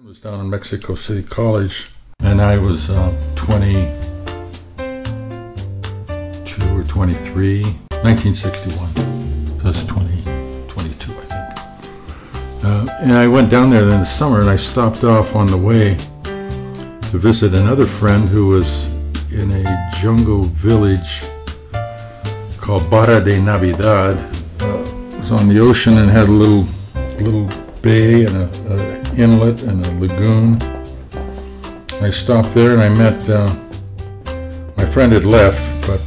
friend was down in Mexico City College, and I was 22 or 23, 1961. That's 22, I think. And I went down there in the summer, and I stopped off on the way to visit another friend who was in a jungle village called Barra de Navidad. It was on the ocean and had a little bay and an inlet and a lagoon. I stopped there and I met, my friend had left, but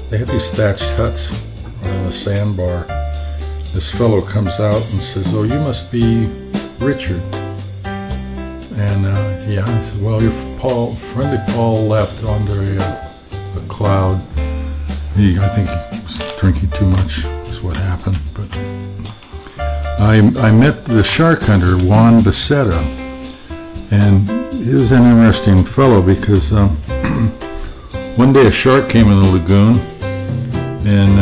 they had these thatched huts on a sandbar. This fellow comes out and says, "Oh, you must be Richard." And yeah, I said, "Well, your friendly Paul left under a cloud. I think he was drinking too much, is what happened." But I met the shark hunter, Juan Becerra, and he was an interesting fellow because one day a shark came in the lagoon, and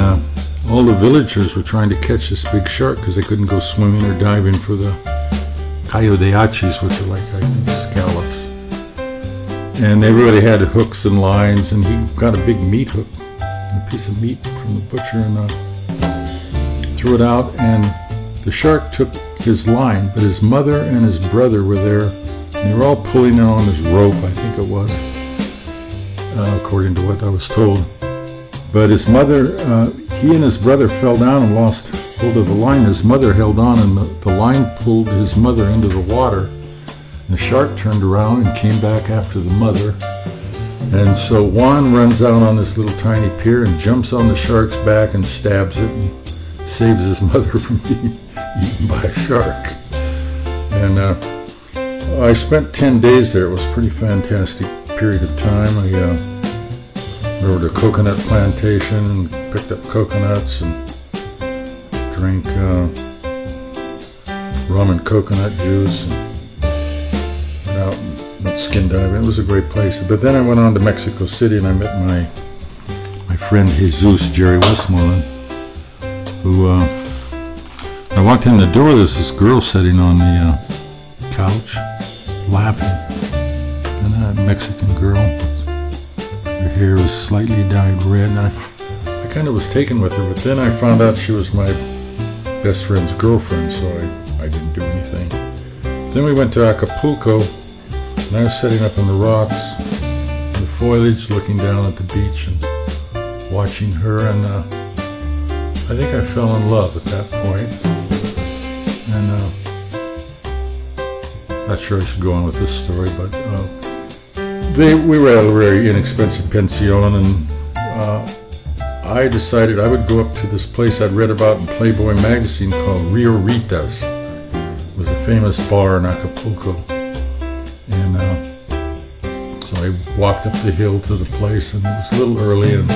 all the villagers were trying to catch this big shark because they couldn't go swimming or diving for the coyoteachis, which are like, I think, scallops. And everybody had hooks and lines, and he got a big meat hook, a piece of meat from the butcher, and threw it out, and the shark took his line, but his mother and his brother were there, and they were all pulling on his rope, I think it was, according to what I was told. But his mother, he and his brother fell down and lost hold of the line. His mother held on, and the line pulled his mother into the water. The shark turned around and came back after the mother. And so Juan runs out on this little tiny pier and jumps on the shark's back and stabs it and saves his mother from being eaten by a shark. And I spent 10 days there. It was a pretty fantastic period of time. I rode a coconut plantation and picked up coconuts and drank rum and coconut juice and went out and went skin diving. It was a great place. But then I went on to Mexico City and I met my friend Jesus, Jerry Westmoreland, who I walked in the door. There's this girl sitting on the couch laughing, and a Mexican girl. Her hair was slightly dyed red, and I kind of was taken with her, but then I found out she was my best friend's girlfriend, so I didn't do anything. Then we went to Acapulco, and I was sitting up in the rocks, in the foliage, looking down at the beach and watching her, and I think I fell in love at that point. And not sure I should go on with this story, but we were at a very inexpensive pension, and I decided I would go up to this place I'd read about in Playboy magazine called Rio Rita's. It was a famous bar in Acapulco. And so I walked up the hill to the place, and it was a little early, and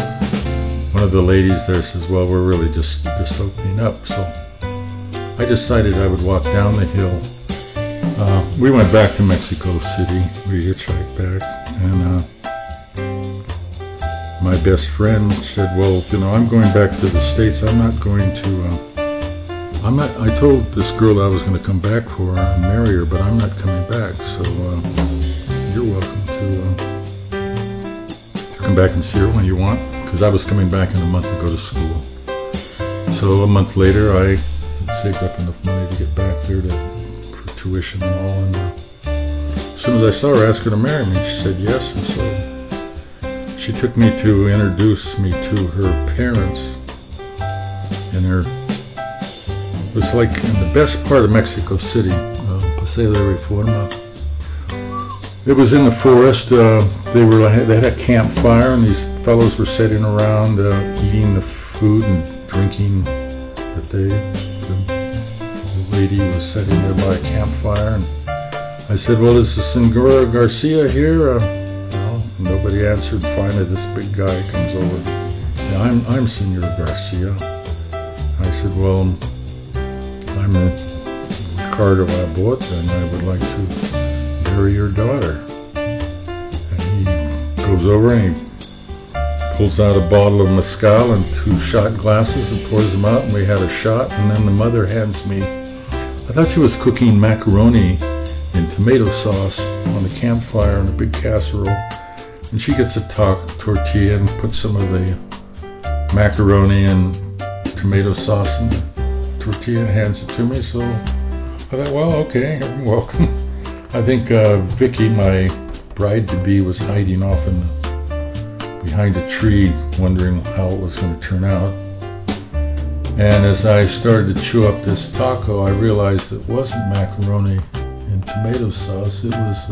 one of the ladies there says, "Well, we're really just opening up." So I decided I would walk down the hill. We went back to Mexico City. We hitchhiked back, and my best friend said, "Well, you know, I'm going back to the States. I'm not going to, I told this girl I was going to come back for her and marry her, but I'm not coming back. So you're welcome to come back and see her when you want," because I was coming back in a month to go to school. So a month later, I saved up enough money to get back there for tuition and all. And as soon as I saw her, I asked her to marry me. She said yes, and so she took me to introduce me to her parents. And it was like in the best part of Mexico City, Paseo de Reforma. It was in the forest. They had a campfire, and these fellows were sitting around eating the food and drinking that the lady was sitting there by a campfire. And I said, "Well, is the Senora Garcia here?" Well, nobody answered. Finally, this big guy comes over. "Yeah, I'm Senora Garcia." I said, "Well, I'm Ricardo Abbott, and I would like to marry your daughter." And he goes over and he pulls out a bottle of mezcal and 2 shot glasses and pours them out, and we had a shot, and then the mother hands me, I thought she was cooking macaroni in tomato sauce on the campfire in a big casserole. And she gets a tortilla and puts some of the macaroni and tomato sauce in the tortilla and hands it to me. So I thought, well, okay, you're welcome. I think Vicky, my bride-to-be, was hiding off behind a tree, wondering how it was going to turn out. And as I started to chew up this taco, I realized it wasn't macaroni and tomato sauce. It was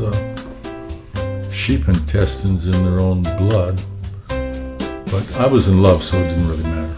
sheep intestines in their own blood. But I was in love, so it didn't really matter.